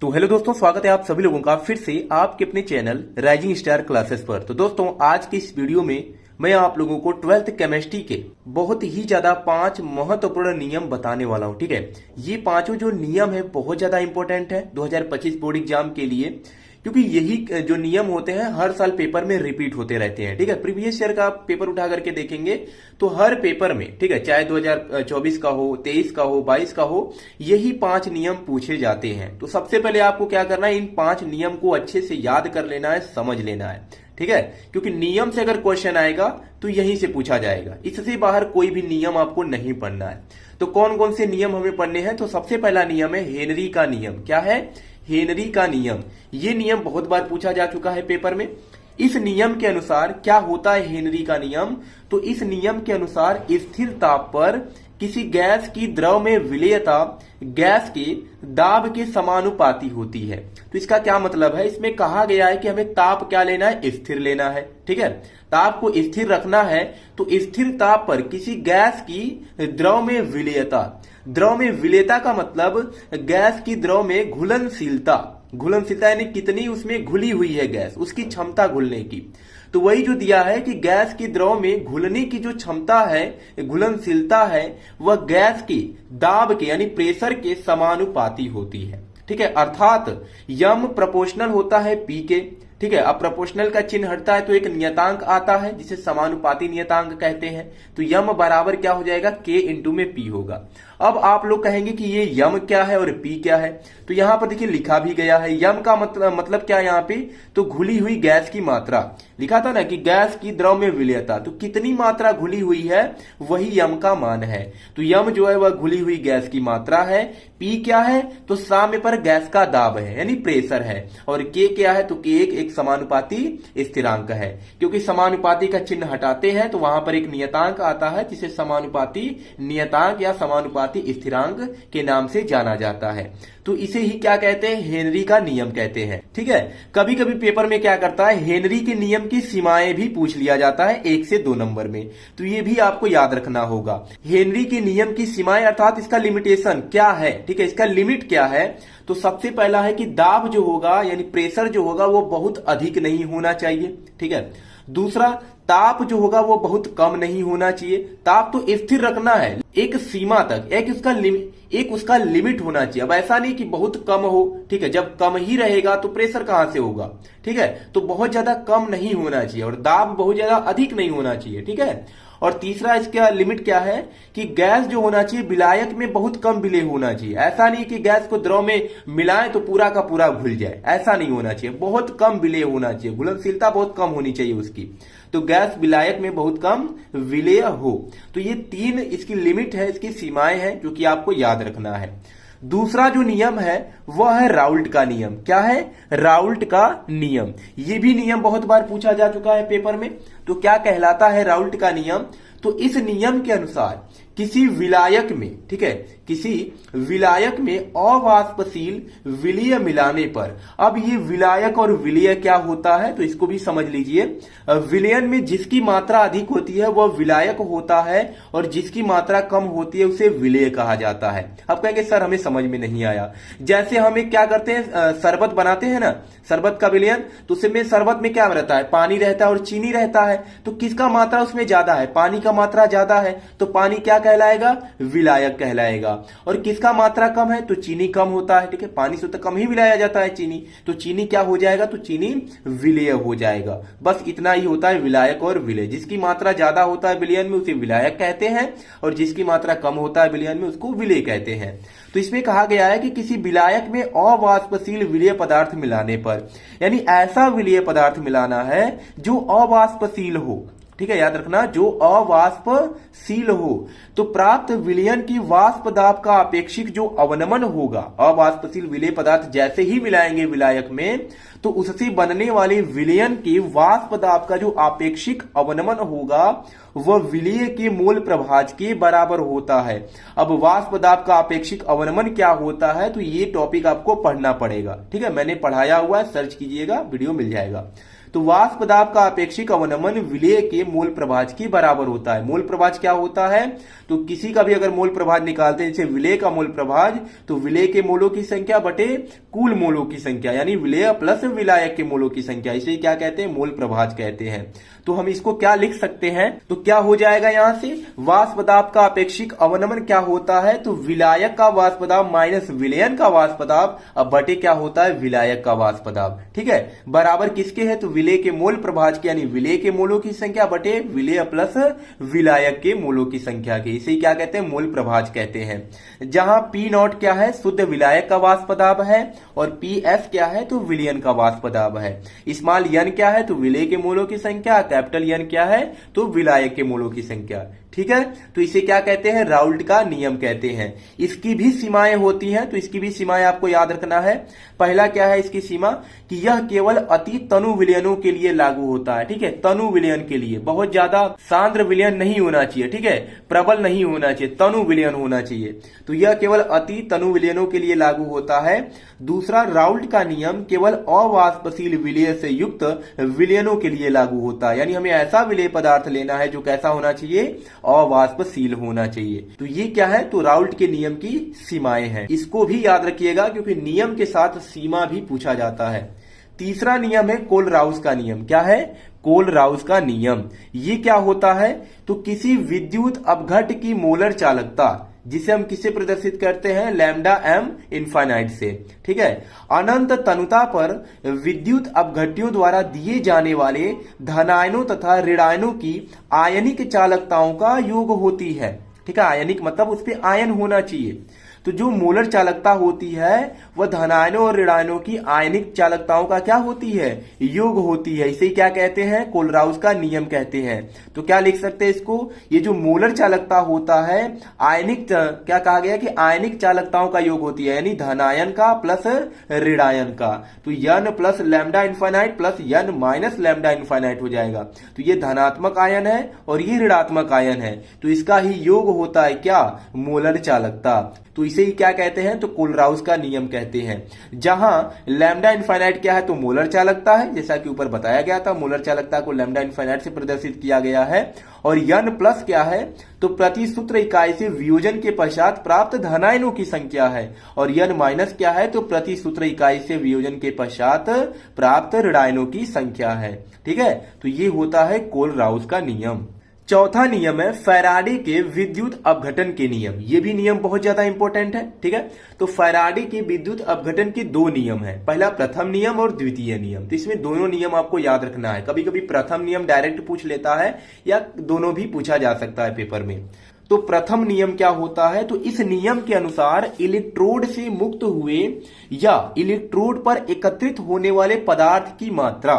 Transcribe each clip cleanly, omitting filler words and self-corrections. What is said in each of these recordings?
तो हेलो दोस्तों, स्वागत है आप सभी लोगों का फिर से आपके अपने चैनल राइजिंग स्टार क्लासेस पर। तो दोस्तों, आज की इस वीडियो में मैं आप लोगों को 12th केमिस्ट्री के बहुत ही ज्यादा 5 महत्वपूर्ण नियम बताने वाला हूं। ठीक है, ये पांचों जो नियम है बहुत ज्यादा इंपॉर्टेंट है 2025 बोर्ड एग्जाम के लिए, क्योंकि यही जो नियम होते हैं हर साल पेपर में रिपीट होते रहते हैं। ठीक है, प्रीवियस ईयर का पेपर उठा करके देखेंगे तो हर पेपर में, ठीक है, चाहे 2024 का हो, 23 का हो, 22 का हो, यही 5 नियम पूछे जाते हैं। तो सबसे पहले आपको क्या करना है, इन 5 नियम को अच्छे से याद कर लेना है, समझ लेना है। ठीक है, क्योंकि नियम से अगर क्वेश्चन आएगा तो यहीं से पूछा जाएगा, इससे बाहर कोई भी नियम आपको नहीं पढ़ना है। तो कौन कौन से नियम हमें पढ़ने हैं? तो सबसे पहला नियम है हेनरी का नियम। क्या है? हेनरी का नियम। ये नियम बहुत बार पूछा जा चुका है पेपर में। इस नियम के अनुसार क्या होता है हेनरी का नियम? तो इस नियम के अनुसार स्थिर ताप पर किसी गैस की द्रव में विलेयता गैस के दाब के समानुपाती होती है। तो इसका क्या मतलब है? इसमें कहा गया है कि हमें ताप क्या लेना है? स्थिर लेना है। ठीक है, ताप को स्थिर रखना है। तो स्थिर ताप पर किसी गैस की द्रव में विलेयता, द्रव में विलेयता का मतलब गैस की द्रव में घुलनशीलता, घुलनशीलता यानी कितनी उसमें घुली हुई है गैस, उसकी क्षमता घुलने की। तो वही जो दिया है कि गैस की द्रव में घुलने की जो क्षमता है, घुलनशीलता है, वह गैस के दाब के यानी प्रेशर के समानुपाती होती है। ठीक है, अर्थात यम प्रोपोर्शनल होता है पी के। ठीक है, अब प्रोपोर्शनल का चिन्ह हटता है तो एक नियतांक आता है जिसे समानुपाती नियतांक कहते हैं। तो यम बराबर क्या हो जाएगा? के इंटू में पी होगा। अब आप लोग कहेंगे कि ये यम क्या है और पी क्या है? तो यहां पर देखिए लिखा भी गया है। यम का मतलब क्या है यहाँ पे? तो घुली हुई गैस की मात्रा। लिखा था ना कि गैस की द्रव में विलेयता, तो कितनी मात्रा घुली हुई है वही यम का मान है। तो यम जो है वह घुली हुई गैस की मात्रा है। पी क्या है? तो साम्य पर गैस का दाब है यानी प्रेशर है। और के क्या है? तो के एक समानुपाती स्थिरांक है। क्योंकि समानुपाती का चिन्ह हटाते हैं तो वहां पर एक नियतांक आता है जिसे समानुपाती नियतांक या समानुपाती स्थिरांक के नाम से जाना जाता है। तो इसे ही क्या कहते हैं? हेनरी का नियम कहते हैं। ठीक है, कभी कभी पेपर में क्या करता है, हेनरी के नियम की सीमाएं भी पूछ लिया जाता है 1 से 2 नंबर में। तो ये भी आपको याद रखना होगा। हेनरी के नियम की सीमाएं अर्थात इसका लिमिटेशन क्या है? ठीक है, इसका लिमिट क्या है? तो सबसे पहला है कि दाब जो होगा यानी प्रेशर जो होगा वो बहुत अधिक नहीं होना चाहिए। ठीक है, दूसरा ताप जो होगा वो बहुत कम नहीं होना चाहिए। ताप तो स्थिर रखना है एक सीमा तक, एक उसका लिमिट होना चाहिए। अब ऐसा नहीं कि बहुत कम हो। ठीक है, जब कम ही रहेगा तो प्रेशर कहां से होगा? ठीक है, तो बहुत ज्यादा कम नहीं होना चाहिए और दाब बहुत ज्यादा अधिक नहीं होना चाहिए। ठीक है, और तीसरा इसका लिमिट क्या है कि गैस जो होना चाहिए विलायक में बहुत कम विलेय होना चाहिए। ऐसा नहीं कि गैस को द्रव में मिलाएं तो पूरा का पूरा घुल जाए, ऐसा नहीं होना चाहिए। बहुत कम विलेय होना चाहिए, घुलनशीलता बहुत कम होनी चाहिए उसकी। तो गैस विलायक में बहुत कम विलेय हो। तो ये 3 इसकी लिमिट है, इसकी सीमाएं हैं जो कि आपको याद रखना है। दूसरा जो नियम है वह है राउल्ट का नियम। क्या है? राउल्ट का नियम। ये भी नियम बहुत बार पूछा जा चुका है पेपर में। तो क्या कहलाता है राउल्ट का नियम? तो इस नियम के अनुसार किसी विलायक में, ठीक है, किसी विलायक में अवाष्पशील विलेय मिलाने पर, अब ये विलायक और विलेय क्या होता है तो इसको भी समझ लीजिए। विलयन में जिसकी मात्रा अधिक होती है वह विलायक होता है और जिसकी मात्रा कम होती है उसे विलेय कहा जाता है। अब कहेंगे सर हमें समझ में नहीं आया। जैसे हम एक क्या करते हैं, शरबत बनाते हैं ना, शरबत का विलयन, तो उसमें शरबत में क्या रहता है? पानी रहता है और चीनी रहता है। तो किसका मात्रा उसमें ज्यादा है? पानी का मात्रा ज्यादा है तो पानी क्या कहलाएगा? विलायक कहलाएगा। और किसका मात्रा कम है? तो चीनी कम होता है। ठीक है, पानी से तो कम ही मिलाया जाता है चीनी, तो चीनी क्या हो जाएगा? तो चीनी विलेय हो जाएगा। बस इतना ही होता है विलायक और विलेय। जिसकी मात्रा ज्यादा होता है विलयन में उसे विलायक कहते हैं और जिसकी मात्रा कम होता है विलयन में उसको विलेय कहते हैं। तो इसमें कहा गया है कि किसी विलायक में अवाष्पशील विलेय पदार्थ मिलाने पर, यानी ऐसा विलेय पदार्थ मिलाना है जो अवाष्पशील हो। ठीक है, याद रखना, जो अवाष्पशील हो, तो प्राप्त विलयन की वाष्प दाब का अपेक्षिक जो अवनमन होगा, अवाष्पशील विलेय पदार्थ जैसे ही मिलाएंगे विलायक में तो उससे बनने वाले विलयन के वाष्प दाब का जो अपेक्षिक अवनमन होगा वह विलेय के मोल प्रभाज के बराबर होता है। अब वाष्प दाब का अपेक्षिक अवनमन क्या होता है तो ये टॉपिक आपको पढ़ना पड़ेगा। ठीक है, मैंने पढ़ाया हुआ है, सर्च कीजिएगा, वीडियो मिल जाएगा। तो वाष्प दाब का अपेक्षिक अवनमन विलेय के मोल प्रभाज के बराबर होता है। मोल प्रभाज क्या होता है, तो किसी का भी अगर मोल प्रभाज निकालते हैं, जैसे विलेय का मोल प्रभाज, तो विलेय के मोलों की संख्या बटे कुल मोलों की संख्या, यानी विलेय प्लस विलायक के मोलों की संख्या, इसे क्या कहते हैं, मोल प्रभाज कहते हैं। तो हम इसको क्या लिख सकते हैं, तो क्या हो जाएगा यहां से, वाष्प दाब का अपेक्षिक अवनमन क्या होता है, तो विलायक का वाष्प दाब माइनस विलयन का वाष्प दाब, अब बटे क्या होता है, विलायक का वाष्प दाब। ठीक है, बराबर किसके है, तो विलेय के मोल प्रभाज के, यानी विलेय के मोलों की संख्या बटे विलेय प्लस विलायक के मोलों की संख्या के, इसे क्या कहते हैं, मोल प्रभाज कहते हैं। जहां पी नॉट क्या है, शुद्ध विलायक का वाष्प दाब है, और पी एफ क्या है, तो विलयन का वाष्प दाब है। स्मॉल एन क्या है, तो विलेय के मोलों की संख्या, कैपिटल एन क्या है, तो विलायक के मोलों की संख्या। ठीक है, तो इसे क्या कहते हैं, राउल्ट का नियम कहते हैं। इसकी भी सीमाएं होती हैं, तो इसकी भी सीमाएं आपको याद रखना है। पहला क्या है इसकी सीमा, कि यह केवल अति तनु विलयनों के लिए लागू होता है। ठीक है, तनु विलयन के लिए, बहुत ज्यादा सांद्र विलयन नहीं होना चाहिए, ठीक है, प्रबल नहीं होना चाहिए, तनु विलयन होना चाहिए। तो यह केवल अति तनु विलयनों के लिए लागू होता है। दूसरा, राउल्ट का नियम केवल अवाष्पशील विलेय से युक्त विलयनों के लिए लागू होता है, यानी हमें ऐसा विलेय पदार्थ लेना है जो कैसा होना चाहिए, अवाष्पशील होना चाहिए। तो ये क्या है, तो राउल्ट के नियम की सीमाएं हैं, इसको भी याद रखिएगा क्योंकि नियम के साथ सीमा भी पूछा जाता है। तीसरा नियम है कोलराउस का नियम। क्या है, कोलराउस का नियम। ये क्या होता है, तो किसी विद्युत अपघट्ट की मोलर चालकता, जिसे हम किससे प्रदर्शित करते हैं, लैम्डा एम इनफाइनाइट से। ठीक है, अनंत तनुता पर विद्युत अपघट्टियों द्वारा दिए जाने वाले धनायनों तथा ऋणायनों की आयनिक चालकताओं का योग होती है। ठीक है, आयनिक मतलब उस पर आयन होना चाहिए। तो जो मोलर चालकता होती है वह धनायनों और ऋणायनों की आयनिक चालकताओं का क्या होती है, योग होती है। इसे क्या कहते हैं, कोलराउस का नियम कहते हैं। तो क्या लिख सकते हैं इसको, ये जो मोलर चालकता होता है, आयनिक क्या कहा गया कि आयनिक चालकताओं का योग होती है, यानी धनायन का प्लस ऋणायन का। तो यन प्लस लैम्डा इनफाइनाइट प्लस यन माइनस लैम्डा इनफाइनाइट हो जाएगा। तो ये धनात्मक आयन है और ये ऋणात्मक आयन है, तो इसका ही योग होता है क्या, मोलर चालकता। तो इसे ही क्या कहते हैं, तो कोलराउस का नियम कहते हैं। जहां लैम्डा इनफाइनाइट क्या है, तो मोलर चालकता है, जैसा कि ऊपर बताया गया था, मोलर चालकता को लैम्डा इनफाइनाइट से प्रदर्शित किया गया है। और यन प्लस क्या है, तो प्रति सूत्र इकाई से वियोजन के पश्चात प्राप्त धनायनों की संख्या है। और यन माइनस क्या है, तो प्रति सूत्र इकाई से वियोजन के पश्चात प्राप्त ऋणायनों की संख्या है। ठीक है, तो ये होता है कोलराउस का नियम। चौथा नियम है फैराडे के विद्युत अपघटन के नियम। ये भी नियम बहुत ज्यादा इंपॉर्टेंट है। ठीक है, तो फैराडे के विद्युत अपघटन के दो नियम है, पहला प्रथम नियम और द्वितीय नियम। तो इसमें दोनों नियम आपको याद रखना है। कभी कभी प्रथम नियम डायरेक्ट पूछ लेता है या दोनों भी पूछा जा सकता है पेपर में। तो प्रथम नियम क्या होता है, तो इस नियम के अनुसार इलेक्ट्रोड से मुक्त हुए या इलेक्ट्रोड पर एकत्रित होने वाले पदार्थ की मात्रा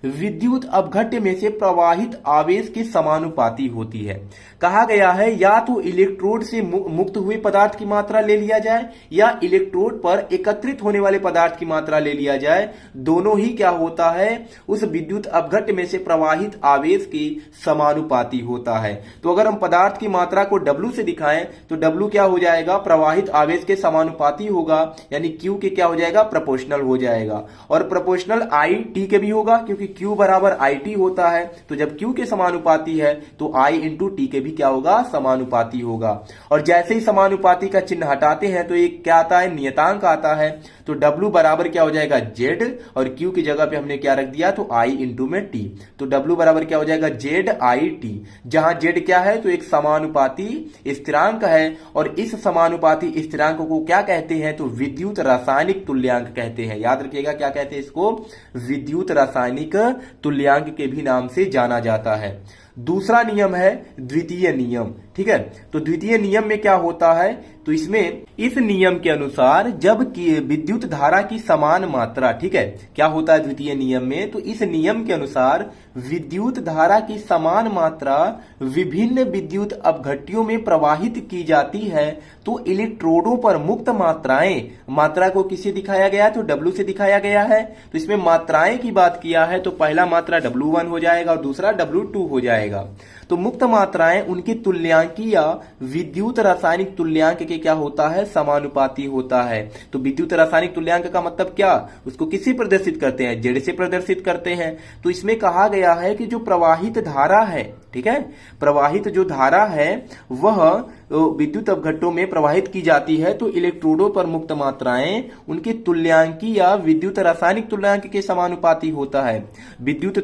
विद्युत अपघट्य में से प्रवाहित आवेश के समानुपाती होती है। कहा गया है या तो इलेक्ट्रोड से मुक्त हुए पदार्थ की मात्रा ले लिया जाए या इलेक्ट्रोड पर एकत्रित होने वाले पदार्थ की मात्रा ले लिया जाए, दोनों ही क्या होता है, उस विद्युत अपघट्य में से प्रवाहित आवेश के समानुपाती होता है। तो अगर हम पदार्थ की मात्रा को W से दिखाएं तो W क्या हो जाएगा, प्रवाहित आवेश के समानुपाती होगा, यानी Q के क्या हो जाएगा, प्रोपोर्शनल हो जाएगा। और प्रोपोर्शनल I T के भी होगा, क्योंकि Q बराबर IT होता है। तो जब Q के समानुपाती है तो I इंटू T के भी क्या होगा, समानुपाती होगा। और जैसे ही समानुपाती का चिन्ह हटाते हैं तो एक क्या आता है, नियतांक आता है। तो W बराबर क्या हो जाएगा, Z, और Q की जगह पे हमने क्या रख दिया, तो I इंटू में T। तो W बराबर क्या हो जाएगा, ZIT। जहां Z क्या है, तो एक समानुपाती स्थिरांक है, और इस समानुपाती स्थिरांक को क्या कहते हैं, तो विद्युत रासायनिक तुल्यांक कहते हैं। याद रखिएगा क्या कहते हैं इसको, विद्युत रासायनिक तुल्यांक के भी नाम से जाना जाता है। दूसरा नियम है द्वितीय नियम। ठीक है, तो द्वितीय नियम में क्या होता है, तो इसमें इस नियम के अनुसार जब विद्युत धारा की समान मात्रा, ठीक है, क्या होता है द्वितीय नियम में, तो इस नियम के अनुसार विद्युत धारा की समान मात्रा विभिन्न विद्युत अपघट्टियों में प्रवाहित की जाती है तो इलेक्ट्रोडों पर मुक्त मात्राएं, मात्रा को किससे दिखाया गया है, तो W से दिखाया गया है। तो इसमें मात्राएं की बात किया है तो पहला मात्रा W1 हो जाएगा और दूसरा W2 हो जाएगा। तो मुक्त मात्राएं उनके तुल्यांक तुल्यांकी या विद्युत रासायनिक तुल्यांक के क्या होता है, समानुपाती होता है। तो विद्युत रासायनिक तुल्यांक का मतलब क्या, उसको किससे प्रदर्शित करते हैं, जेड से प्रदर्शित करते हैं। तो इसमें कहा गया है कि जो प्रवाहित धारा है, ठीक है, प्रवाहित जो धारा है वह विद्युत अवघट्टों में प्रवाहित की जाती है, तो इलेक्ट्रोडों पर मुक्त मात्राएं उनके तुल्यांकी या विद्युत रासायनिक तुल्यांक के समानुपाती होता है। विद्युत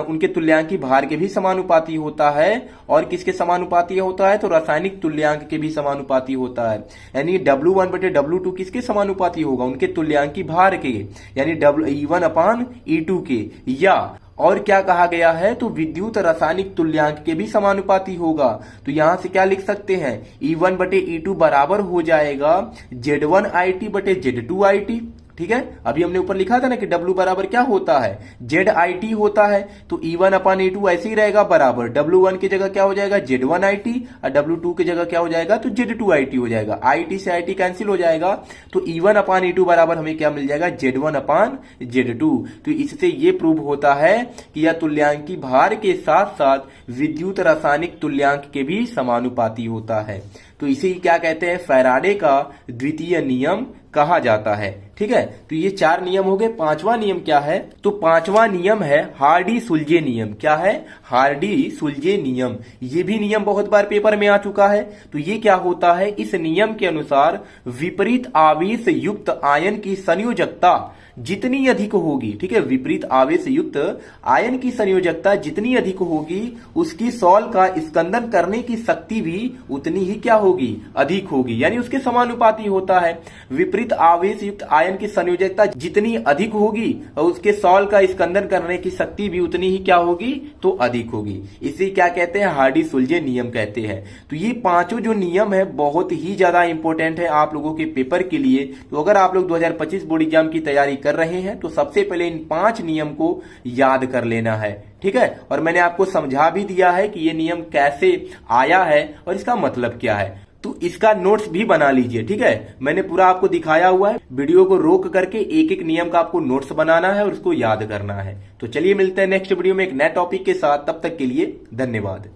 उनके तुल्यांकी भार के भी समानुपाती होता है, और किसके समानुपाती होता है, तो रासायनिक तुल्यांक के भी समानुपाती होता है। यानी W1 बटे W2 किसके समानुपाती होगा, उनके तुल्यांकी भार के, यानी E1/E2 के। या और क्या कहा गया है, तो विद्युत रासायनिक तुल्यांक के भी समानुपाती होगा। तो यहां से क्या लिख सकते हैं, E1 बटे E2 बराबर हो जाएगा Z1IT बटे Z2IT। ठीक है, अभी हमने ऊपर लिखा था ना कि W बराबर क्या होता है, ZIT होता है। तो E1/E2 ऐसे ही रहेगा बराबर, W1 की जगह क्या हो जाएगा Z1IT, और W2 की जगह क्या हो जाएगा, तो Z2IT हो जाएगा। IT से IT कैंसिल हो जाएगा, तो E1/E2 बराबर हमें क्या मिल जाएगा, Z1/Z2। तो इससे ये प्रूव होता है कि यह तुल्यांकी भार के साथ साथ विद्युत रासायनिक तुल्यांक के भी समानुपाती होता है। तो इसे ही क्या कहते हैं, फैराडे का द्वितीय नियम कहा जाता है। ठीक है, तो ये 4 नियम हो गए। 5वां नियम क्या है, तो 5वां नियम है हार्डी-सुलजे नियम। क्या है, हार्डी-सुलजे नियम। ये भी नियम बहुत बार पेपर में आ चुका है। तो ये क्या होता है, इस नियम के अनुसार विपरीत आवेश युक्त आयन की संयोजकता जितनी अधिक होगी, ठीक है, विपरीत आवेश युक्त आयन की संयोजकता जितनी अधिक होगी, उसकी सॉल का स्कंदन करने की शक्ति भी उतनी ही क्या होगी, अधिक होगी, यानी उसके समानुपाती होता है। विपरीत आवेश युक्त आयन की संयोजकता जितनी अधिक होगी और उसके सॉल का स्कंदन करने की शक्ति भी उतनी ही क्या होगी, तो अधिक होगी। इसे क्या कहते हैं, हार्डी-सुलजे नियम कहते हैं। तो ये 5 जो नियम है बहुत ही ज्यादा इंपॉर्टेंट है आप लोगों के पेपर के लिए। तो अगर आप लोग 2025 बोर्ड एग्जाम की तैयारी कर रहे हैं तो सबसे पहले इन 5 नियम को याद कर लेना है। ठीक है, और मैंने आपको समझा भी दिया है कि ये नियम कैसे आया है और इसका मतलब क्या है। तो इसका नोट्स भी बना लीजिए। ठीक है, मैंने पूरा आपको दिखाया हुआ है, वीडियो को रोक करके एक एक नियम का आपको नोट्स बनाना है और उसको याद करना है। तो चलिए मिलते हैं नेक्स्ट वीडियो में एक नए टॉपिक के साथ, तब तक के लिए धन्यवाद।